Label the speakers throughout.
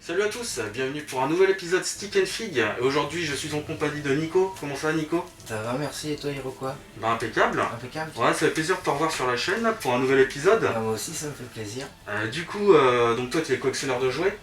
Speaker 1: Salut à tous, bienvenue pour un nouvel épisode Stick and Fig. Et aujourd'hui je suis en compagnie de Nico. Comment ça va Nico?
Speaker 2: Ça va, merci. Et toi, Iroquois?
Speaker 1: Bah impeccable.
Speaker 2: Impeccable.
Speaker 1: Ouais, ça fait plaisir de te revoir sur la chaîne là, pour un nouvel épisode.
Speaker 2: Ah, moi aussi, ça me fait plaisir.
Speaker 1: Donc toi tu es collectionneur de jouets.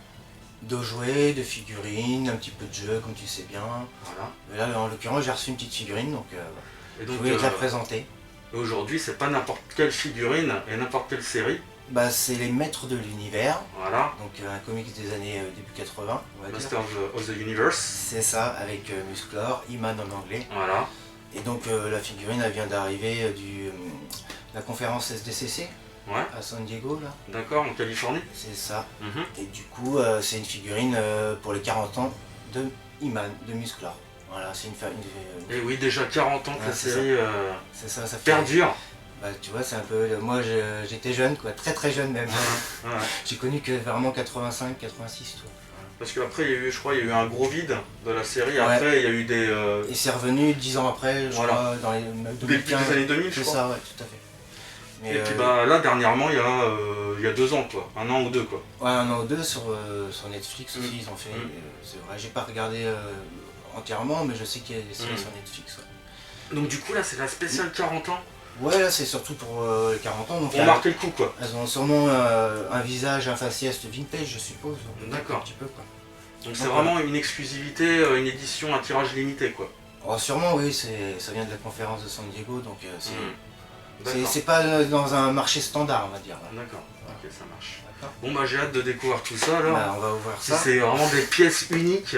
Speaker 2: De jouets, de figurines, un petit peu de jeu, comme tu sais bien.
Speaker 1: Voilà.
Speaker 2: Mais là, en l'occurrence, j'ai reçu une petite figurine, donc,
Speaker 1: Et
Speaker 2: je
Speaker 1: donc
Speaker 2: voulais te la présenter.
Speaker 1: aujourd'hui c'est pas n'importe quelle figurine et n'importe quelle série.
Speaker 2: Bah, c'est les Maîtres de l'Univers,
Speaker 1: Voilà.
Speaker 2: donc un comics des années début 80, on va dire.
Speaker 1: Master of the Universe.
Speaker 2: C'est ça, avec Musclor, He-Man en anglais.
Speaker 1: Voilà.
Speaker 2: Et donc, la figurine, elle vient d'arriver de la conférence SDCC
Speaker 1: Ouais.
Speaker 2: à San Diego, là.
Speaker 1: D'accord, en Californie.
Speaker 2: C'est ça.
Speaker 1: Mhm.
Speaker 2: Et du coup, c'est une figurine pour les 40 ans de He-Man, de Musclor. Voilà, c'est
Speaker 1: Et oui, déjà 40 ans que
Speaker 2: Ouais,
Speaker 1: la
Speaker 2: c'est
Speaker 1: série
Speaker 2: c'est ça, ça fait...
Speaker 1: perdure.
Speaker 2: Bah, tu vois, c'est un peu... Moi, j'étais jeune, quoi, très très jeune même.
Speaker 1: Ouais.
Speaker 2: J'ai connu que vraiment 85, 86, toi.
Speaker 1: Parce qu'après, je crois, il y a eu un gros vide de la série.
Speaker 2: Ouais.
Speaker 1: Après, il y a eu des.
Speaker 2: Et c'est revenu 10 ans après, je
Speaker 1: Voilà.
Speaker 2: crois, dans les
Speaker 1: Début
Speaker 2: 2015.
Speaker 1: des années 2000, je
Speaker 2: C'est
Speaker 1: crois.
Speaker 2: ça, ouais, tout à fait. Mais,
Speaker 1: Et puis bah, là, dernièrement, il y a 2 ans, quoi. 1 an ou 2, quoi.
Speaker 2: ouais, un an ou deux sur Netflix aussi,
Speaker 1: Mm.
Speaker 2: ils ont fait...
Speaker 1: Mm.
Speaker 2: c'est vrai, j'ai pas regardé entièrement, mais je sais qu'il y a des séries
Speaker 1: Mm.
Speaker 2: sur Netflix. Ouais.
Speaker 1: Donc, du coup, là, c'est la spéciale 40 ans.
Speaker 2: Ouais, là, c'est surtout pour les 40 ans. Donc,
Speaker 1: On marquait le coup, quoi.
Speaker 2: elles ont sûrement un visage, un faciès vintage, je suppose.
Speaker 1: D'accord.
Speaker 2: Un petit peu, quoi.
Speaker 1: Donc, c'est
Speaker 2: Donc,
Speaker 1: vraiment une exclusivité, une édition, un tirage limité, quoi.
Speaker 2: Oh, sûrement, oui, ça vient de la conférence de San Diego, donc
Speaker 1: D'accord.
Speaker 2: c'est pas dans un marché standard, on va dire. Voilà.
Speaker 1: D'accord, ok, ça marche.
Speaker 2: D'accord.
Speaker 1: Bon, bah, j'ai hâte de découvrir tout ça, alors.
Speaker 2: Bah, on va ouvrir
Speaker 1: Si
Speaker 2: ça.
Speaker 1: c'est vraiment des pièces uniques.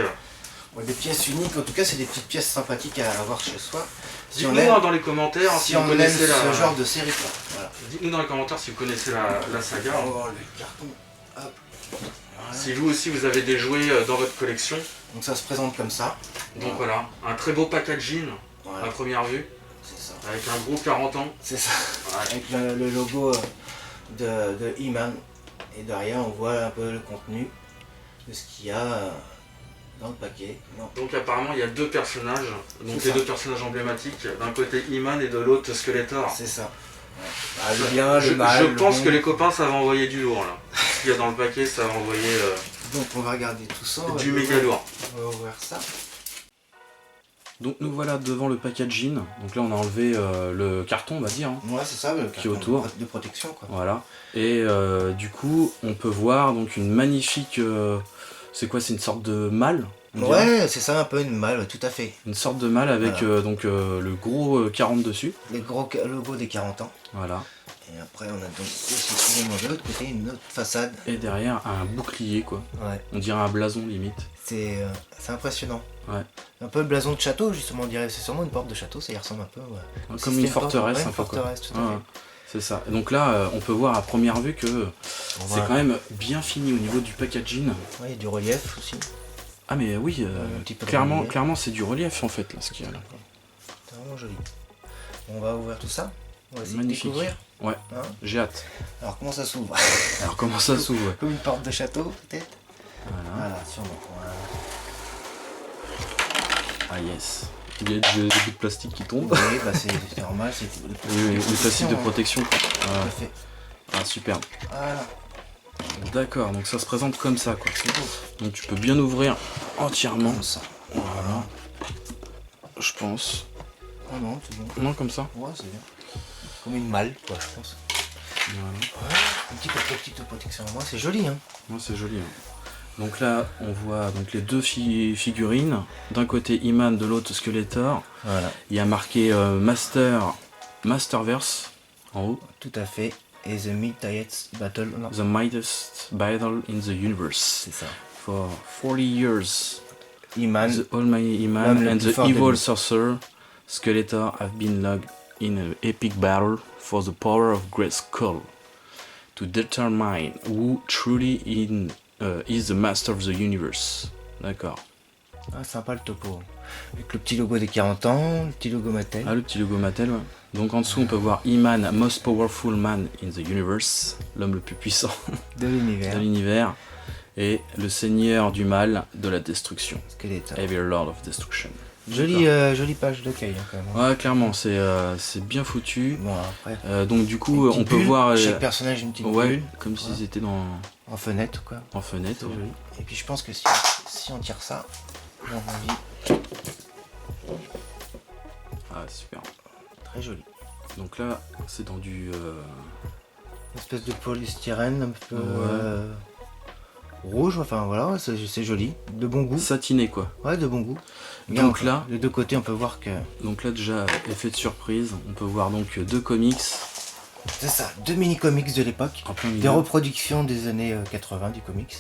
Speaker 2: Ouais, des pièces uniques, en tout cas, c'est des petites pièces sympathiques à avoir chez soi. Si on
Speaker 1: Dites-nous
Speaker 2: aime,
Speaker 1: dans les commentaires si
Speaker 2: si
Speaker 1: vous
Speaker 2: on aime
Speaker 1: connaissez
Speaker 2: ce genre de série, quoi. Voilà.
Speaker 1: Dites-nous dans les commentaires si vous connaissez la saga.
Speaker 2: On va voir le carton. Hop. Voilà.
Speaker 1: Si vous aussi vous avez des jouets dans votre collection.
Speaker 2: Donc ça se présente comme ça.
Speaker 1: Donc voilà, un très beau packaging
Speaker 2: Voilà.
Speaker 1: à première vue,
Speaker 2: C'est ça.
Speaker 1: avec un gros 40 ans.
Speaker 2: C'est ça.
Speaker 1: Ouais.
Speaker 2: Avec le logo de He-Man. Et derrière, on voit un peu le contenu de ce qu'il y a dans le paquet. Non.
Speaker 1: Donc apparemment il y a 2 personnages, donc
Speaker 2: C'est
Speaker 1: les
Speaker 2: ça.
Speaker 1: 2 personnages emblématiques, d'un côté He-Man et de l'autre Skeletor.
Speaker 2: C'est ça. Ouais. Bah, le bien,
Speaker 1: Je
Speaker 2: le mal.
Speaker 1: je
Speaker 2: le
Speaker 1: pense
Speaker 2: bon.
Speaker 1: que les copains ça va envoyer du lourd là. Ce qu'il y a dans le paquet ça va envoyer
Speaker 2: Donc on va regarder tout ça. on va
Speaker 1: du
Speaker 2: ouvrir-
Speaker 1: méga lourd.
Speaker 2: On va ouvrir ça.
Speaker 1: Donc nous voilà devant le packaging, donc là on a enlevé le carton on va dire. Hein.
Speaker 2: Ouais, c'est ça, le
Speaker 1: Qui est
Speaker 2: carton
Speaker 1: autour.
Speaker 2: de protection, quoi.
Speaker 1: Voilà. Et du coup on peut voir donc une magnifique... c'est quoi, c'est une sorte de malle on dirait.
Speaker 2: Ouais, c'est ça, un peu une malle, tout à fait.
Speaker 1: Une sorte de malle avec
Speaker 2: Voilà.
Speaker 1: le gros 40 dessus.
Speaker 2: Les gros logos des 40 ans.
Speaker 1: Voilà.
Speaker 2: Et après, on a donc aussi de l'autre côté une autre façade.
Speaker 1: Et derrière un bouclier quoi.
Speaker 2: Ouais,
Speaker 1: On dirait un blason limite.
Speaker 2: c'est impressionnant.
Speaker 1: Ouais.
Speaker 2: Un peu le blason de château, justement, on dirait. C'est sûrement une porte de château, ça y ressemble un peu. Ouais.
Speaker 1: Comme
Speaker 2: Si
Speaker 1: une
Speaker 2: c'était porte,
Speaker 1: forteresse
Speaker 2: ouais,
Speaker 1: un
Speaker 2: une
Speaker 1: peu quoi.
Speaker 2: forteresse, tout à
Speaker 1: Ouais,
Speaker 2: fait.
Speaker 1: ouais. C'est ça. Et donc là on peut voir à première vue que
Speaker 2: On
Speaker 1: c'est
Speaker 2: voit-
Speaker 1: quand même bien fini au niveau du packaging.
Speaker 2: Ouais, il y a du relief aussi.
Speaker 1: Ah mais oui,
Speaker 2: Un petit peu de
Speaker 1: clairement,
Speaker 2: relief.
Speaker 1: clairement c'est du relief en fait là ce qu'il y a là.
Speaker 2: C'est vraiment joli. On va ouvrir tout ça. On va essayer
Speaker 1: Magnifique.
Speaker 2: de découvrir.
Speaker 1: Ouais,
Speaker 2: Hein.
Speaker 1: j'ai hâte.
Speaker 2: Alors comment ça s'ouvre?
Speaker 1: Alors comment ça s'ouvre?
Speaker 2: Comme une porte de château, peut-être.
Speaker 1: Voilà.
Speaker 2: Voilà, sûrement. Voilà.
Speaker 1: Ah yes. Il y a des bouts de plastique qui tombent.
Speaker 2: Oui, bah c'est normal, c'est le
Speaker 1: Oui, le plastique de
Speaker 2: hein.
Speaker 1: protection.
Speaker 2: Tout
Speaker 1: Voilà.
Speaker 2: à fait.
Speaker 1: Ah superbe.
Speaker 2: Voilà,
Speaker 1: D'accord, donc ça se présente comme ça quoi.
Speaker 2: c'est beau.
Speaker 1: Donc tu peux bien ouvrir entièrement.
Speaker 2: Comme ça.
Speaker 1: Voilà. Je pense.
Speaker 2: Ah non, c'est bon.
Speaker 1: Non comme ça.
Speaker 2: Ouais, c'est bien. Comme une malle, quoi, je pense.
Speaker 1: Voilà.
Speaker 2: Une petite protection à moi, c'est joli, hein.
Speaker 1: Ouais, c'est joli. Hein. Donc là on voit donc les 2 figurines. D'un côté He-Man, de l'autre Skeletor.
Speaker 2: Voilà.
Speaker 1: Il y a marqué Masterverse en haut.
Speaker 2: Tout à fait. Et The Mightiest Battle. Non,
Speaker 1: The mightiest battle in the universe.
Speaker 2: c'est ça.
Speaker 1: For 40 years,
Speaker 2: He-Man.
Speaker 1: the Almighty
Speaker 2: L'homme
Speaker 1: Man
Speaker 2: le
Speaker 1: and
Speaker 2: plus
Speaker 1: the
Speaker 2: fort de
Speaker 1: evil
Speaker 2: lui.
Speaker 1: sorcerer Skeletor have been locked in an epic battle for the power of Great Skull to determine who truly is the master of the universe. D'accord.
Speaker 2: Ah, sympa le topo. Avec le petit logo des 40 ans, le petit logo Mattel.
Speaker 1: Ah, le petit logo Mattel, ouais. Donc en dessous, on peut voir He-Man, most powerful man in the universe, l'homme le plus puissant
Speaker 2: De l'univers.
Speaker 1: de l'univers, et le seigneur du mal de la destruction,
Speaker 2: Skeletor.
Speaker 1: Evil Lord of Destruction.
Speaker 2: Jolie page d'accueil hein, quand même.
Speaker 1: Ouais, clairement, c'est bien foutu.
Speaker 2: Bon, après.
Speaker 1: Donc du coup,
Speaker 2: Une petite
Speaker 1: on peut
Speaker 2: bulle,
Speaker 1: voir...
Speaker 2: chaque personnage a une petite
Speaker 1: ouais,
Speaker 2: bulle.
Speaker 1: comme s'ils
Speaker 2: Ouais.
Speaker 1: étaient
Speaker 2: En fenêtre, quoi.
Speaker 1: en fenêtre.
Speaker 2: C'est
Speaker 1: Ouais.
Speaker 2: joli. Et puis je pense que si on tire ça, à mon avis,
Speaker 1: Ah, super.
Speaker 2: très joli.
Speaker 1: Donc là, c'est dans du...
Speaker 2: Une espèce de polystyrène un peu
Speaker 1: Ouais.
Speaker 2: rouge, enfin voilà, ouais, c'est joli. De bon goût.
Speaker 1: satiné, quoi.
Speaker 2: Ouais, de bon goût.
Speaker 1: Donc là,
Speaker 2: les deux côtés, on peut voir que...
Speaker 1: donc là déjà, effet de surprise, on peut voir donc 2 comics
Speaker 2: C'est ça, 2 mini-comics de l'époque.
Speaker 1: en plein
Speaker 2: Des
Speaker 1: milieu.
Speaker 2: reproductions des années 80 du comics.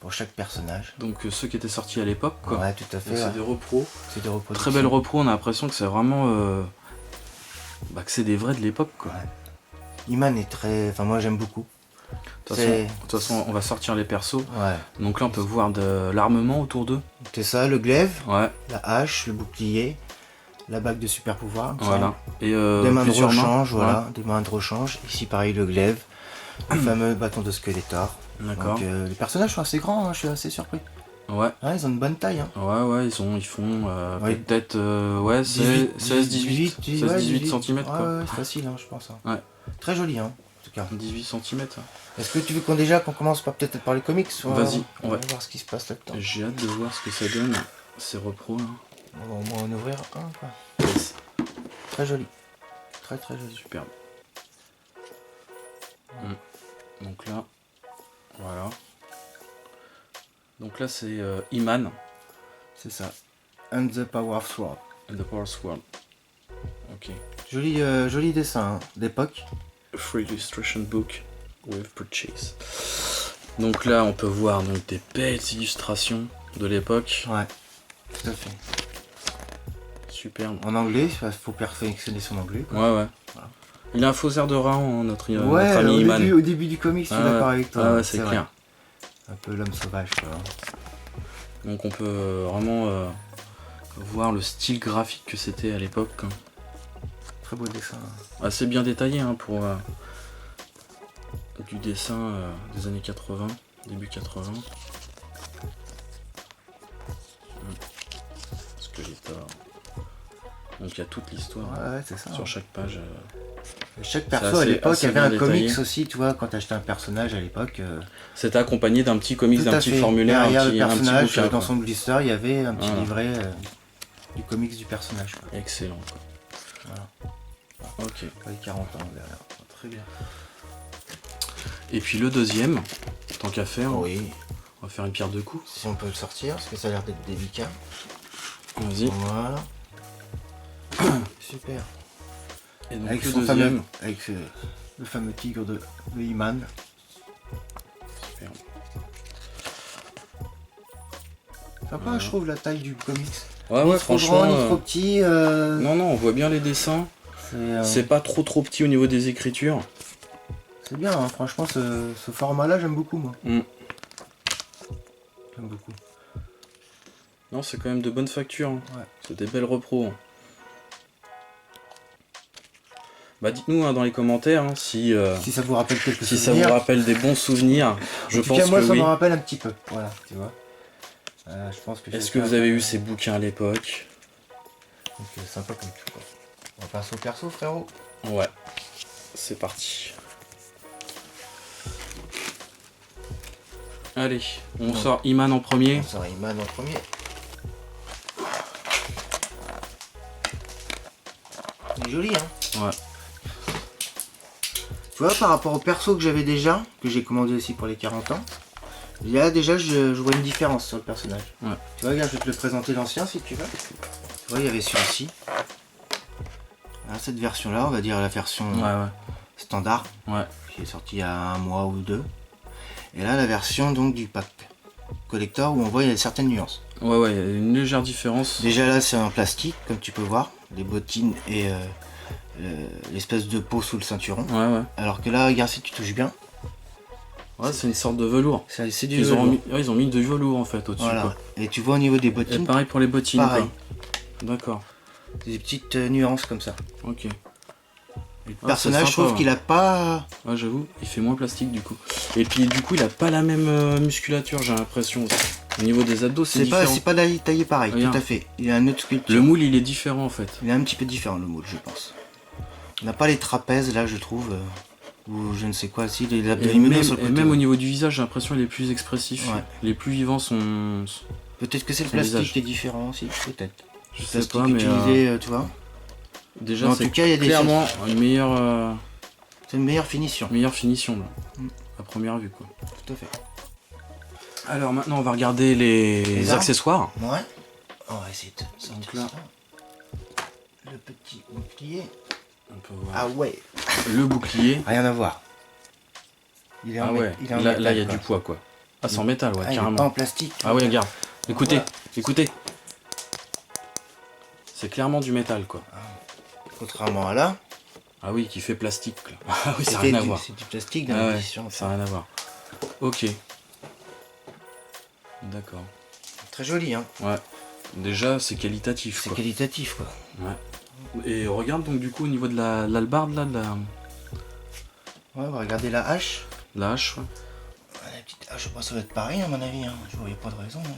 Speaker 2: Pour chaque personnage.
Speaker 1: Donc ceux qui étaient sortis à l'époque, quoi.
Speaker 2: Ouais, tout à fait.
Speaker 1: Donc, c'est
Speaker 2: Ouais.
Speaker 1: des repros.
Speaker 2: C'est des reproductions.
Speaker 1: Très belle repro, on a l'impression que c'est vraiment... que c'est des vrais de l'époque, quoi.
Speaker 2: Ouais. Iman est très... Enfin, moi j'aime beaucoup.
Speaker 1: De
Speaker 2: C'est-
Speaker 1: toute façon, on va sortir les persos.
Speaker 2: Ouais.
Speaker 1: Donc là, on peut voir de l'armement autour d'eux.
Speaker 2: C'est ça, le glaive,
Speaker 1: Ouais,
Speaker 2: la hache, le bouclier, la bague de super pouvoir. il me
Speaker 1: voilà.
Speaker 2: semble.
Speaker 1: Et
Speaker 2: Des mains de
Speaker 1: plusieurs
Speaker 2: rechange,
Speaker 1: mains.
Speaker 2: voilà. Des mains de rechange. Ici, pareil, le glaive. Le fameux bâton de Skeletor.
Speaker 1: Ouais. D'accord.
Speaker 2: Donc, les personnages sont assez grands, hein, je suis assez surpris.
Speaker 1: Ouais.
Speaker 2: Ouais, ils ont une bonne taille. Hein.
Speaker 1: Ouais, ils font
Speaker 2: Ouais.
Speaker 1: peut-être 16, 18 cm,
Speaker 2: Ouais,
Speaker 1: quoi.
Speaker 2: ouais, c'est facile, hein, je pense. Hein.
Speaker 1: Ouais.
Speaker 2: Très joli, hein, en tout cas.
Speaker 1: 18 cm.
Speaker 2: Est-ce que tu veux qu'on commence par peut-être par les comics ou
Speaker 1: Vas-y,
Speaker 2: on va
Speaker 1: ouais.
Speaker 2: voir ce qui se passe là-dedans.
Speaker 1: J'ai hâte de voir ce que ça donne, ces repros. Là.
Speaker 2: On va au moins en ouvrir un, quoi.
Speaker 1: Yes.
Speaker 2: Très joli. Très très joli.
Speaker 1: Superbe. Donc là, voilà. Donc là, c'est Iman
Speaker 2: C'est ça. And the Power of Sword.
Speaker 1: and the Power Sword. Ok.
Speaker 2: Joli dessin hein, d'époque.
Speaker 1: Free illustration book with purchase. Donc là, on peut voir donc des belles illustrations de l'époque.
Speaker 2: Ouais. Tout à fait.
Speaker 1: Superbe.
Speaker 2: En anglais, il faut perfectionner son anglais. Quoi.
Speaker 1: Ouais.
Speaker 2: Voilà.
Speaker 1: Il a un faux air de rat, hein, notre
Speaker 2: Ouais,
Speaker 1: ami Iman.
Speaker 2: au début du comics, je suis d'accord avec toi.
Speaker 1: Ah ouais, c'est
Speaker 2: vrai.
Speaker 1: clair.
Speaker 2: Un peu l'homme sauvage, quoi.
Speaker 1: Donc on peut vraiment voir le style graphique que c'était à l'époque. Hein.
Speaker 2: Très beau dessin.
Speaker 1: Assez bien détaillé hein, pour du dessin des années 80, début 80. Skeletor. Donc il y a toute l'histoire
Speaker 2: Ouais, c'est ça.
Speaker 1: sur chaque page.
Speaker 2: Chaque
Speaker 1: C'est
Speaker 2: perso à
Speaker 1: assez-
Speaker 2: l'époque
Speaker 1: assez
Speaker 2: avait
Speaker 1: bien
Speaker 2: un comics
Speaker 1: détaillé.
Speaker 2: aussi, tu vois, quand t'achetais un personnage à l'époque.
Speaker 1: C'était accompagné d'un petit comics,
Speaker 2: Tout
Speaker 1: d'un
Speaker 2: à
Speaker 1: petit
Speaker 2: fait.
Speaker 1: formulaire,
Speaker 2: Derrière
Speaker 1: un
Speaker 2: le
Speaker 1: petit
Speaker 2: personnage,
Speaker 1: bouquin,
Speaker 2: dans
Speaker 1: quoi.
Speaker 2: son blister, il y avait un petit
Speaker 1: Voilà.
Speaker 2: livret du comics du personnage. Quoi.
Speaker 1: Excellent. Quoi.
Speaker 2: Voilà.
Speaker 1: Ok,
Speaker 2: Avec 40 ans derrière.
Speaker 1: très bien. Et puis le deuxième, tant qu'à faire,
Speaker 2: Oui,
Speaker 1: on va faire une pierre deux coups.
Speaker 2: si on peut le sortir, parce que ça a l'air d'être délicat.
Speaker 1: Vas-y.
Speaker 2: Voilà. Super.
Speaker 1: Et donc
Speaker 2: Avec
Speaker 1: le
Speaker 2: son
Speaker 1: deuxième.
Speaker 2: fameux, avec le fameux tigre de He-Man.
Speaker 1: Super.
Speaker 2: Sympa,
Speaker 1: Voilà.
Speaker 2: je trouve, la taille du comics.
Speaker 1: Ouais,
Speaker 2: Ni
Speaker 1: ouais,
Speaker 2: trop
Speaker 1: franchement.
Speaker 2: grand, ni trop petit.
Speaker 1: Non, non, on voit bien les dessins. C'est pas trop petit au niveau des écritures.
Speaker 2: C'est bien, hein, franchement, ce format-là, j'aime beaucoup, moi.
Speaker 1: Mm.
Speaker 2: J'aime beaucoup.
Speaker 1: Non, c'est quand même de bonne facture. Hein.
Speaker 2: Ouais.
Speaker 1: C'est des belles repros. Hein. Bah dites-nous hein, dans les commentaires hein, si
Speaker 2: Si ça vous rappelle quelques
Speaker 1: ça vous
Speaker 2: souvenirs.
Speaker 1: rappelle des bons souvenirs. Je
Speaker 2: En tout
Speaker 1: pense
Speaker 2: cas, moi,
Speaker 1: que
Speaker 2: ça
Speaker 1: oui.
Speaker 2: me rappelle un petit peu. Voilà, tu vois. Je pense que
Speaker 1: Est-ce que vous avez eu ces bouquins à l'époque?
Speaker 2: Donc, sympa comme tout, quoi. On va passer au perso, frérot.
Speaker 1: Ouais. C'est parti. Allez, on
Speaker 2: Donc,
Speaker 1: sort Iman en premier.
Speaker 2: On sort He-Man en premier. Il est joli, hein.
Speaker 1: Ouais.
Speaker 2: Tu vois, par rapport au perso que j'avais déjà, que j'ai commandé aussi pour les 40 ans, là déjà je vois une différence sur le personnage.
Speaker 1: Ouais.
Speaker 2: Tu vois, regarde, je vais te le présenter l'ancien si tu veux. Tu vois, il y avait celui-ci. Là, cette version-là, on va dire la version
Speaker 1: Ouais.
Speaker 2: standard,
Speaker 1: Ouais.
Speaker 2: qui est sortie il y a un mois ou deux. Et là, la version donc du pack collector où on voit il y a certaines nuances.
Speaker 1: Ouais, il y a une légère différence.
Speaker 2: Déjà là, c'est en plastique, comme tu peux voir, les bottines et l'espèce de peau sous le ceinturon.
Speaker 1: Ouais.
Speaker 2: Alors que là, regarde si tu touches bien,
Speaker 1: Ouais, c'est une sorte de velours.
Speaker 2: c'est du
Speaker 1: Ils ont,
Speaker 2: velours.
Speaker 1: ils ont mis du velours en fait au-dessus.
Speaker 2: Voilà.
Speaker 1: Quoi.
Speaker 2: Et tu vois au niveau des
Speaker 1: Et
Speaker 2: bottines,
Speaker 1: pareil pour les bottines.
Speaker 2: pareil.
Speaker 1: Quoi. D'accord.
Speaker 2: Des petites nuances comme ça.
Speaker 1: Ok.
Speaker 2: Le
Speaker 1: Ah,
Speaker 2: personnage,
Speaker 1: c'est
Speaker 2: je trouve
Speaker 1: sympa,
Speaker 2: qu'il a pas...
Speaker 1: Ouais, j'avoue, il fait moins plastique du coup. Et puis du coup, il a pas la même musculature, j'ai l'impression aussi. Au niveau des abdos, c'est différent.
Speaker 2: C'est pas taillé pareil,
Speaker 1: Regarde.
Speaker 2: tout à fait. Il a une autre sculpture.
Speaker 1: Le moule, il est différent en fait.
Speaker 2: Il est un petit peu différent le moule, je pense. On n'a pas les trapèzes là, je trouve. Ou je ne sais quoi, si, les
Speaker 1: Et
Speaker 2: abdominaux sur le côté.
Speaker 1: même au niveau du visage, j'ai l'impression qu'il est plus expressif.
Speaker 2: Ouais.
Speaker 1: Les plus vivants sont.
Speaker 2: Peut-être que c'est le
Speaker 1: son
Speaker 2: plastique
Speaker 1: visage.
Speaker 2: qui est différent aussi, peut-être.
Speaker 1: Je
Speaker 2: Le
Speaker 1: sais
Speaker 2: plastique
Speaker 1: pas, mais.
Speaker 2: utilisé, tu vois.
Speaker 1: Déjà,
Speaker 2: Mais en
Speaker 1: c'est
Speaker 2: tout cas, il y a des
Speaker 1: clairement une meilleure,
Speaker 2: C'est une meilleure finition.
Speaker 1: finition là.
Speaker 2: Mm.
Speaker 1: À première vue quoi.
Speaker 2: Tout à fait.
Speaker 1: Alors maintenant, on va regarder les
Speaker 2: armes.
Speaker 1: accessoires.
Speaker 2: Ouais. On va essayer de sortir
Speaker 1: Donc là.
Speaker 2: ça. Le petit bouclier.
Speaker 1: On peut voir.
Speaker 2: Ah ouais.
Speaker 1: Le bouclier.
Speaker 2: Rien à voir. Il est en
Speaker 1: Ah ouais.
Speaker 2: il est en
Speaker 1: Là,
Speaker 2: métal,
Speaker 1: il y a
Speaker 2: quoi.
Speaker 1: du poids quoi. Ah, c'est en métal, ouais,
Speaker 2: Ah, il est
Speaker 1: carrément.
Speaker 2: pas en plastique.
Speaker 1: Ah ouais, regarde. Écoutez,
Speaker 2: Voilà.
Speaker 1: écoutez. C'est clairement du métal quoi.
Speaker 2: Contrairement à là.
Speaker 1: Ah oui, qui fait plastique là. Ah oui, ça n'a
Speaker 2: c'était
Speaker 1: rien à
Speaker 2: du-
Speaker 1: voir.
Speaker 2: C'est du plastique dans
Speaker 1: Ah ouais,
Speaker 2: l'édition.
Speaker 1: ça n'a rien à voir. Ok. D'accord.
Speaker 2: Très joli, hein.
Speaker 1: Ouais. Déjà, c'est qualitatif
Speaker 2: C'est
Speaker 1: quoi.
Speaker 2: qualitatif, quoi.
Speaker 1: Ouais. Et regarde donc du coup au niveau de l'albarde là, de
Speaker 2: Ouais, on va regarder la hache.
Speaker 1: la hache. Ouais.
Speaker 2: Ouais, la petite hache, ça doit être pareil, à mon avis. Hein. Je voyais pas de raison. Hein.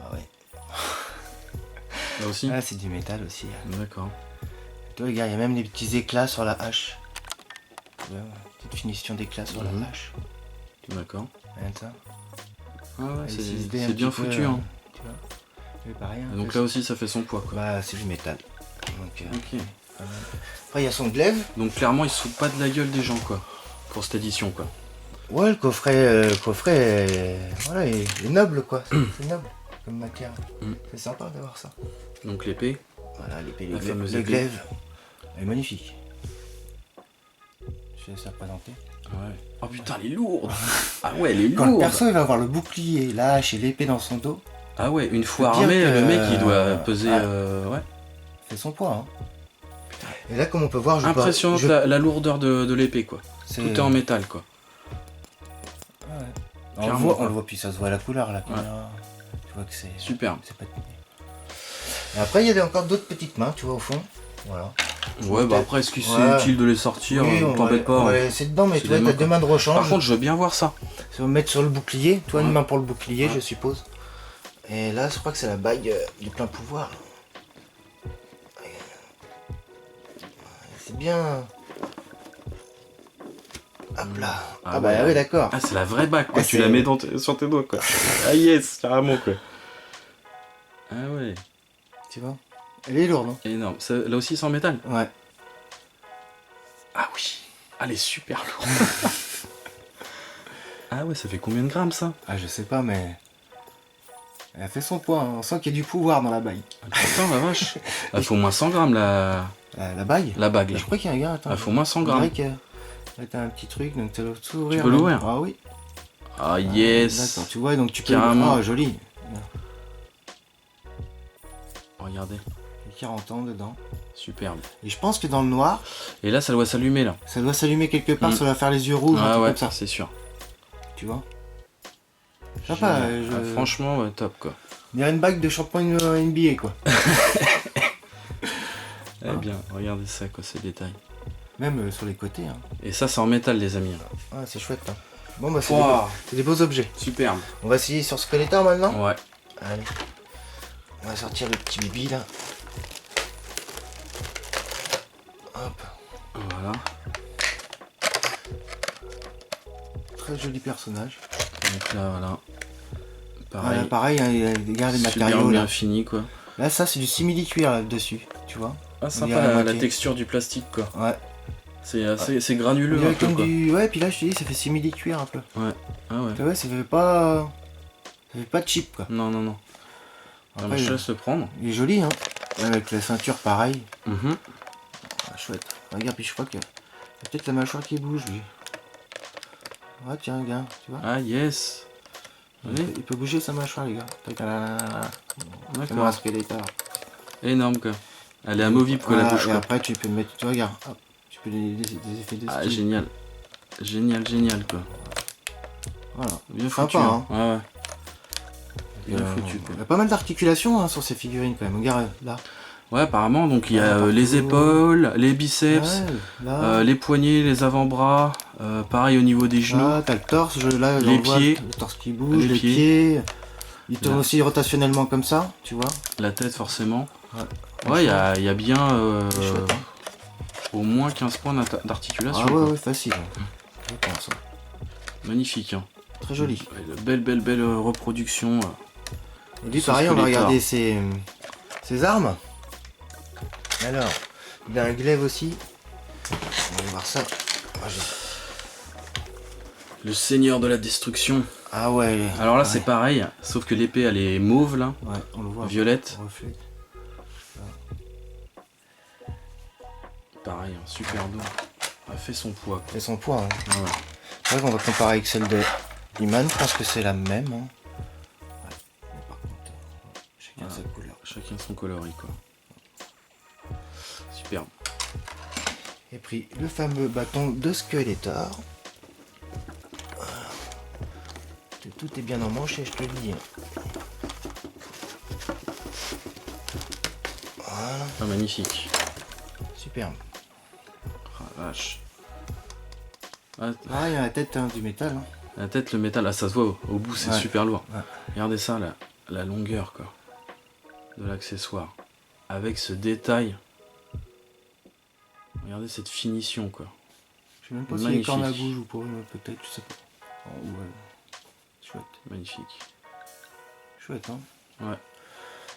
Speaker 2: Ah ouais.
Speaker 1: Là aussi.
Speaker 2: Ah, c'est du métal aussi. Hein.
Speaker 1: D'accord.
Speaker 2: Toi, regarde, il y a même des petits éclats sur la hache. Ouais, petite finition d'éclats sur
Speaker 1: Mhm.
Speaker 2: la hache.
Speaker 1: D'accord.
Speaker 2: Rien de ça.
Speaker 1: Ah ouais,
Speaker 2: Elle
Speaker 1: c'est
Speaker 2: s'est idée un
Speaker 1: c'est bien
Speaker 2: petit peu,
Speaker 1: foutu hein.
Speaker 2: Tu vois. Mais pareil. Hein,
Speaker 1: Et donc là aussi ça fait son poids quoi.
Speaker 2: bah, c'est du métal. Donc,
Speaker 1: Ok.
Speaker 2: après, il y a son glaive.
Speaker 1: Donc clairement ils se foutent pas de la gueule des gens quoi. Pour cette édition quoi.
Speaker 2: Ouais, le coffret voilà, est noble, quoi. C'est noble comme matière.
Speaker 1: Mm.
Speaker 2: C'est sympa d'avoir ça.
Speaker 1: Donc l'épée.
Speaker 2: Voilà, l'épée,
Speaker 1: La fameuse
Speaker 2: le
Speaker 1: épée.
Speaker 2: glaive. Elle est magnifique. Je laisse la présenter.
Speaker 1: Ouais. Oh putain, elle est lourde. Ah ouais, elle est
Speaker 2: Quand le
Speaker 1: lourde.
Speaker 2: perso il va avoir le bouclier, la hache et l'épée dans son dos,
Speaker 1: Ah ouais, une fois
Speaker 2: Faut dire
Speaker 1: armé,
Speaker 2: que-
Speaker 1: le mec il doit peser.
Speaker 2: Ah.
Speaker 1: Ouais.
Speaker 2: c'est son poids. Hein. Et là, comme on peut voir,
Speaker 1: Impressionnante la lourdeur de l'épée quoi.
Speaker 2: c'est-
Speaker 1: Tout est en métal quoi.
Speaker 2: Ouais. On le
Speaker 1: Clairement,
Speaker 2: voit,
Speaker 1: quoi.
Speaker 2: puis ça se voit à la couleur, la caméra. Tu vois que c'est
Speaker 1: Superbe.
Speaker 2: c'est pas terminé. Et après, il y a encore d'autres petites mains, tu vois, au fond. Voilà.
Speaker 1: Ouais, bah après, est-ce que c'est
Speaker 2: Ouais.
Speaker 1: utile de les sortir
Speaker 2: Oui, on
Speaker 1: T'embête
Speaker 2: va
Speaker 1: pas.
Speaker 2: on va
Speaker 1: hein.
Speaker 2: les laisser dedans, mais
Speaker 1: C'est
Speaker 2: tu vois,
Speaker 1: des
Speaker 2: t'as
Speaker 1: mains,
Speaker 2: deux mains de rechange.
Speaker 1: Par contre, je veux bien voir ça.
Speaker 2: Ça va mettre sur le bouclier. Toi, une
Speaker 1: Ouais.
Speaker 2: main pour le bouclier,
Speaker 1: Ouais.
Speaker 2: je suppose. Et là, je crois que c'est la bague du plein pouvoir. C'est bien. Hop là.
Speaker 1: Ah
Speaker 2: Ah, bah
Speaker 1: ouais.
Speaker 2: oui, d'accord.
Speaker 1: Ah, c'est la vraie bague quoi.
Speaker 2: Ah,
Speaker 1: Tu
Speaker 2: c'est-
Speaker 1: la mets sur tes doigts quoi. Ah yes, carrément quoi. Ah ouais,
Speaker 2: Tu vois. Elle est lourde, hein.
Speaker 1: énorme. Là aussi, c'est en métal.
Speaker 2: Ouais.
Speaker 1: Ah oui. Ah, elle est super lourde. Ah ouais, ça fait combien de grammes ça?
Speaker 2: Ah, je sais pas, mais. Elle a fait son poids. Hein. On sent qu'il y a du pouvoir dans la bague.
Speaker 1: Ah, putain, la vache. Elle fait au moins 100 grammes la
Speaker 2: La bague
Speaker 1: bague. Là.
Speaker 2: Je crois qu'il y a un gars, attends.
Speaker 1: Elle fait au moins 100
Speaker 2: On dirait
Speaker 1: grammes.
Speaker 2: que là, t'as un petit truc, donc tu dois tout ouvrir.
Speaker 1: peux
Speaker 2: même.
Speaker 1: l'ouvrir.
Speaker 2: Ah oui.
Speaker 1: Ah yes.
Speaker 2: D'accord, tu vois, donc tu peux.
Speaker 1: Carrément.
Speaker 2: Ah, joli.
Speaker 1: Regardez,
Speaker 2: Il y a 40 ans dedans.
Speaker 1: superbe.
Speaker 2: Et je pense que dans le noir,
Speaker 1: Et là, ça doit s'allumer là.
Speaker 2: ça doit s'allumer quelque part,
Speaker 1: Mm.
Speaker 2: ça doit faire les yeux rouges, un
Speaker 1: Ah
Speaker 2: truc
Speaker 1: ouais,
Speaker 2: comme ça.
Speaker 1: c'est sûr.
Speaker 2: Tu vois. Sympa,
Speaker 1: Génial. Ah, franchement, ouais, top quoi.
Speaker 2: On dirait une bague de champion NBA, quoi.
Speaker 1: Eh bien, regardez ça quoi, ces détails.
Speaker 2: Même sur les côtés, hein.
Speaker 1: Et ça, c'est en métal, les amis.
Speaker 2: Ah, c'est chouette, hein. Bon, bah, c'est
Speaker 1: Wow.
Speaker 2: des beaux objets.
Speaker 1: Superbe.
Speaker 2: On va essayer sur Skeletor maintenant.
Speaker 1: Ouais.
Speaker 2: Allez. On va sortir le petit bibi, là. Hop.
Speaker 1: Voilà.
Speaker 2: Très joli personnage.
Speaker 1: Donc là, voilà.
Speaker 2: Pareil,
Speaker 1: Pareil.
Speaker 2: pareil hein, regarde les
Speaker 1: Super
Speaker 2: matériaux,
Speaker 1: bien
Speaker 2: là.
Speaker 1: fini quoi.
Speaker 2: Là, ça, c'est du simili-cuir, là, dessus. Tu vois.
Speaker 1: Ah,
Speaker 2: On
Speaker 1: sympa
Speaker 2: dirait la
Speaker 1: la
Speaker 2: moitié.
Speaker 1: texture du plastique quoi.
Speaker 2: Ouais.
Speaker 1: C'est assez, c'est
Speaker 2: On
Speaker 1: granuleux
Speaker 2: dirait
Speaker 1: un peu
Speaker 2: comme
Speaker 1: quoi.
Speaker 2: du... Ouais, puis là, je te dis, ça fait simili-cuir, un peu.
Speaker 1: Ah ouais.
Speaker 2: Tu vois, ça fait pas... Ça fait pas cheap, quoi.
Speaker 1: Non, non, non. Ah,
Speaker 2: Après,
Speaker 1: mais je te laisse le prendre.
Speaker 2: il est joli, hein. Avec la ceinture, pareil.
Speaker 1: Mhm.
Speaker 2: Ah, chouette. Regarde, puis je crois que... Il y a peut-être la mâchoire qui bouge, lui. Ouais, tiens, regarde, tu vois.
Speaker 1: Ah yes. Oui.
Speaker 2: Il peut bouger sa mâchoire, les gars. C'est moi
Speaker 1: D'accord.
Speaker 2: un Skeletor.
Speaker 1: Énorme quoi. Elle est amovible quoi la
Speaker 2: Voilà,
Speaker 1: bouche
Speaker 2: et
Speaker 1: quoi.
Speaker 2: après, tu peux mettre... Tu vois, regarde. Hop. Tu peux des effets de
Speaker 1: Ah
Speaker 2: style.
Speaker 1: génial. Génial, génial quoi.
Speaker 2: Voilà.
Speaker 1: Bien
Speaker 2: Sympa,
Speaker 1: foutu.
Speaker 2: hein.
Speaker 1: Ouais ouais. Bien foutu quoi.
Speaker 2: Il y a pas mal d'articulations hein, sur ces figurines quand même. Regarde là.
Speaker 1: Ouais, apparemment, donc il y a
Speaker 2: partout.
Speaker 1: les épaules, les biceps,
Speaker 2: Ouais, là.
Speaker 1: les poignets, les avant-bras, pareil au niveau des genoux.
Speaker 2: Là, t'as le torse, là,
Speaker 1: Les
Speaker 2: on voit
Speaker 1: pieds.
Speaker 2: le torse qui bouge,
Speaker 1: Les
Speaker 2: les
Speaker 1: pieds.
Speaker 2: pieds. Il tourne
Speaker 1: Là.
Speaker 2: aussi rotationnellement comme ça, tu vois.
Speaker 1: La tête, forcément.
Speaker 2: Ouais,
Speaker 1: Ouais, il y a bien
Speaker 2: c'est chouette, hein.
Speaker 1: au moins 15 points d'articulation.
Speaker 2: Ah ouais,
Speaker 1: quoi.
Speaker 2: ouais, facile. Je pense, hein.
Speaker 1: Magnifique. Hein.
Speaker 2: Très joli.
Speaker 1: Belle reproduction.
Speaker 2: Et lui,
Speaker 1: Ce
Speaker 2: pareil, on va
Speaker 1: Skeletor.
Speaker 2: regarder ses armes. Alors, il a un glaive aussi. On va voir ça.
Speaker 1: Le seigneur de la destruction.
Speaker 2: Ah ouais.
Speaker 1: Alors là,
Speaker 2: ouais.
Speaker 1: c'est pareil, sauf que l'épée, elle est mauve, là,
Speaker 2: Ouais, on le voit.
Speaker 1: violette.
Speaker 2: Reflet.
Speaker 1: Pareil, hein, super dos. Elle fait son poids. Quoi.
Speaker 2: Et son poids. Hein.
Speaker 1: Ah ouais.
Speaker 2: C'est vrai qu'on va comparer avec celle de Iman. Je pense que c'est la même. Hein. Ouais. Mais par contre, chacun
Speaker 1: Voilà.
Speaker 2: sa couleur.
Speaker 1: Chacun son coloris, quoi. Super.
Speaker 2: Et puis le fameux bâton de Skeletor. Voilà. Tout est bien emmanché, je te le dis. Voilà,
Speaker 1: Ah, magnifique.
Speaker 2: superbe.
Speaker 1: Ah, vache. Ah,
Speaker 2: Ah, il y a la tête, hein, du métal. Hein.
Speaker 1: la tête, le métal, là, ça se voit au bout, c'est
Speaker 2: Ouais.
Speaker 1: super lourd.
Speaker 2: Ouais.
Speaker 1: Regardez ça, la longueur, quoi, de l'accessoire. Avec ce détail. Regardez cette finition, quoi.
Speaker 2: Je sais même pas si les
Speaker 1: Magnifique.
Speaker 2: cornes à bouge ou pas, peut-être, je sais pas. Oh, ouais. Chouette.
Speaker 1: Magnifique.
Speaker 2: Chouette, hein.
Speaker 1: Ouais.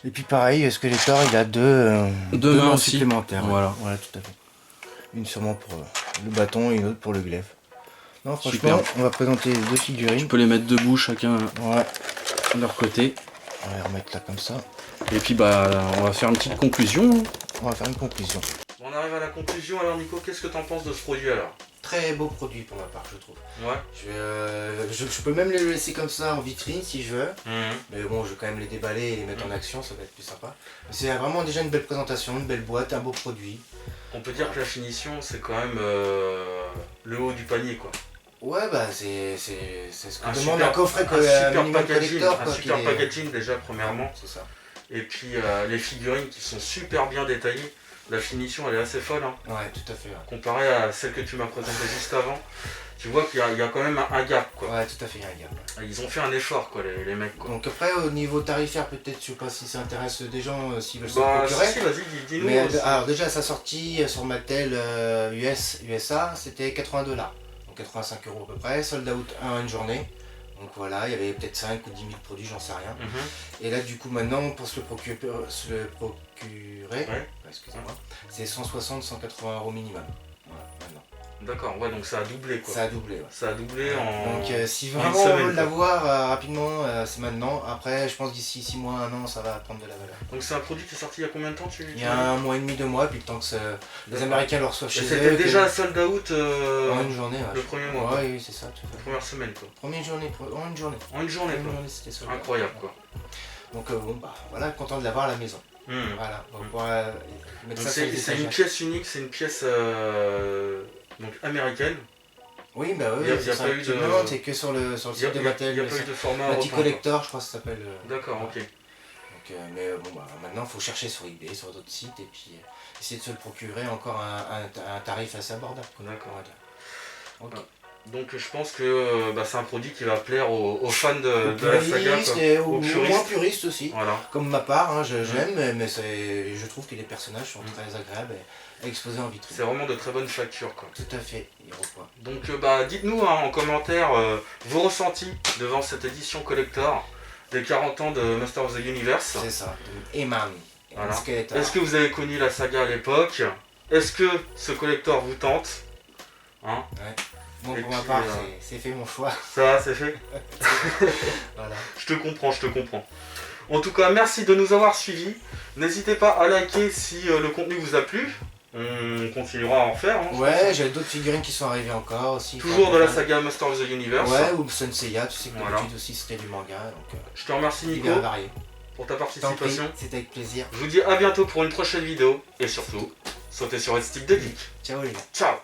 Speaker 2: Et puis pareil, Skeletor, il a deux
Speaker 1: Deux mains
Speaker 2: mains
Speaker 1: aussi.
Speaker 2: supplémentaires. Ouais.
Speaker 1: Voilà.
Speaker 2: Voilà, tout à fait. Une sûrement pour le bâton et une autre pour le glaive. Non, franchement,
Speaker 1: Superbe.
Speaker 2: on va présenter les deux
Speaker 1: Tu
Speaker 2: figurines.
Speaker 1: peux les mettre debout, chacun
Speaker 2: Ouais,
Speaker 1: de leur côté.
Speaker 2: on va les remettre là comme ça.
Speaker 1: Et puis, bah, on va faire une petite conclusion.
Speaker 2: On va faire une conclusion.
Speaker 1: On arrive à la conclusion. Alors, Nico, qu'est-ce que t'en penses de ce produit, alors?
Speaker 2: Très beau produit pour ma part, je trouve.
Speaker 1: Ouais.
Speaker 2: Je peux même les laisser comme ça en vitrine si je veux. Mais bon, je vais quand même les déballer et les mettre en action, ça va être plus sympa. C'est vraiment déjà une belle présentation, une belle boîte, un beau produit.
Speaker 1: On peut dire que la finition, c'est quand même le haut du panier, quoi.
Speaker 2: Ouais, bah c'est ce que
Speaker 1: Un
Speaker 2: demande
Speaker 1: super-
Speaker 2: un coffret
Speaker 1: un super
Speaker 2: minimum
Speaker 1: packaging,
Speaker 2: collector.
Speaker 1: un
Speaker 2: quoi,
Speaker 1: super
Speaker 2: qui est-
Speaker 1: packaging déjà premièrement,
Speaker 2: C'est ça.
Speaker 1: et puis les figurines qui sont super bien détaillées. La finition elle est assez folle, hein.
Speaker 2: Ouais, tout à fait. Ouais,
Speaker 1: Comparée à celle que tu m'as présentée juste avant. Tu vois qu'il y a quand même un gap, quoi.
Speaker 2: ouais, tout à fait, il y a un gap.
Speaker 1: Ils ont fait un effort, quoi, les mecs, quoi.
Speaker 2: Donc après, au niveau tarifaire, peut-être, je sais pas si ça intéresse des gens, s'ils veulent se
Speaker 1: Bah
Speaker 2: procurer.
Speaker 1: si, vas-y, dis-nous.
Speaker 2: Mais
Speaker 1: aussi.
Speaker 2: alors déjà, sa sortie sur Mattel USA, c'était $80. Donc 85 € à peu près, sold out en une journée. Donc voilà, il y avait peut-être 5 ou 10 000 produits, j'en sais rien.
Speaker 1: Mhm.
Speaker 2: Et là, du coup, maintenant, pour se le procurer,
Speaker 1: Ouais.
Speaker 2: excusez-moi, c'est 160-180 € minimum. Voilà, maintenant.
Speaker 1: D'accord, ouais, donc ça a doublé, quoi.
Speaker 2: Ça a doublé, ouais.
Speaker 1: Ça a doublé en...
Speaker 2: Donc si
Speaker 1: en
Speaker 2: vraiment
Speaker 1: une
Speaker 2: on
Speaker 1: semaine,
Speaker 2: veut
Speaker 1: quoi.
Speaker 2: l'avoir rapidement, c'est maintenant. Après, je pense d'ici 6 mois, 1 an, ça va prendre de la valeur.
Speaker 1: Donc c'est un produit qui est sorti il y a combien de temps,
Speaker 2: Il y a 1 mois et demi, 2 mois, puis le temps que les
Speaker 1: D'accord.
Speaker 2: Américains le reçoivent
Speaker 1: Et
Speaker 2: chez eux.
Speaker 1: c'était
Speaker 2: que-
Speaker 1: déjà sold out
Speaker 2: en une journée, ouais.
Speaker 1: le premier mois.
Speaker 2: Ouais, oui, c'est ça, tout à
Speaker 1: La
Speaker 2: fait.
Speaker 1: première semaine, quoi.
Speaker 2: Première journée, en une journée.
Speaker 1: En une journée,
Speaker 2: En une
Speaker 1: quoi.
Speaker 2: journée, c'était sold out.
Speaker 1: Incroyable, quoi.
Speaker 2: Donc bon, bah voilà, content de l'avoir à la maison.
Speaker 1: Hmm.
Speaker 2: Voilà, on va
Speaker 1: Mm.
Speaker 2: pouvoir mettre
Speaker 1: Donc
Speaker 2: ça sur les
Speaker 1: c'est une
Speaker 2: étagères.
Speaker 1: pièce unique, c'est une pièce donc américaine.
Speaker 2: Oui, bah oui,
Speaker 1: Il y a
Speaker 2: c'est
Speaker 1: pas
Speaker 2: ça.
Speaker 1: eu de-
Speaker 2: Non, c'est que sur le
Speaker 1: Il
Speaker 2: site
Speaker 1: n'y
Speaker 2: de
Speaker 1: a,
Speaker 2: Mattel.
Speaker 1: pas eu de format
Speaker 2: Matty
Speaker 1: européen,
Speaker 2: Collector, je crois que ça s'appelle.
Speaker 1: quoi. D'accord, ok.
Speaker 2: Donc, mais bon, bah, maintenant, il faut chercher sur eBay, sur d'autres sites, et puis essayer de se le procurer encore un tarif assez abordable. Quoi.
Speaker 1: D'accord.
Speaker 2: On va dire. Ok.
Speaker 1: Ah. Donc je pense que bah, c'est un produit qui va plaire aux fans de
Speaker 2: Aux
Speaker 1: la saga.
Speaker 2: puristes
Speaker 1: Quoi.
Speaker 2: et
Speaker 1: Aux
Speaker 2: aux
Speaker 1: puristes.
Speaker 2: moins puristes aussi.
Speaker 1: Voilà.
Speaker 2: Comme ma part, hein, j'aime, mais je trouve que les personnages sont très agréables à exposer en vitrine.
Speaker 1: C'est vraiment de très bonne facture, quoi.
Speaker 2: Tout à fait, Iroquois.
Speaker 1: Donc bah, dites-nous hein, en commentaire vos ressentis devant cette édition collector des 40 ans de Master of the Universe.
Speaker 2: C'est ça, Eman.
Speaker 1: Voilà.
Speaker 2: Skeletor.
Speaker 1: Est-ce que vous avez connu la saga à l'époque? Est-ce que ce collector vous tente? Hein?
Speaker 2: Moi,
Speaker 1: Et
Speaker 2: pour ma
Speaker 1: puis,
Speaker 2: part, c'est fait mon choix.
Speaker 1: Ça, c'est fait.
Speaker 2: Voilà.
Speaker 1: Je te comprends, je te comprends. En tout cas, merci de nous avoir suivis. N'hésitez pas à liker si le contenu vous a plu. On continuera à en faire. Hein, je
Speaker 2: Ouais,
Speaker 1: pense.
Speaker 2: j'ai d'autres figurines qui sont arrivées encore aussi.
Speaker 1: Toujours de la saga Master of the Universe.
Speaker 2: Ouais, ou Senseiya, tu sais que
Speaker 1: Voilà.
Speaker 2: d'habitude aussi c'était du manga, donc
Speaker 1: Je te remercie Nico
Speaker 2: divers et varié.
Speaker 1: pour ta
Speaker 2: T'en prie,
Speaker 1: participation.
Speaker 2: c'était avec plaisir.
Speaker 1: Je vous dis à bientôt pour une prochaine vidéo. Et surtout, sautez sur votre stick de geek.
Speaker 2: Ciao les gars.
Speaker 1: Ciao.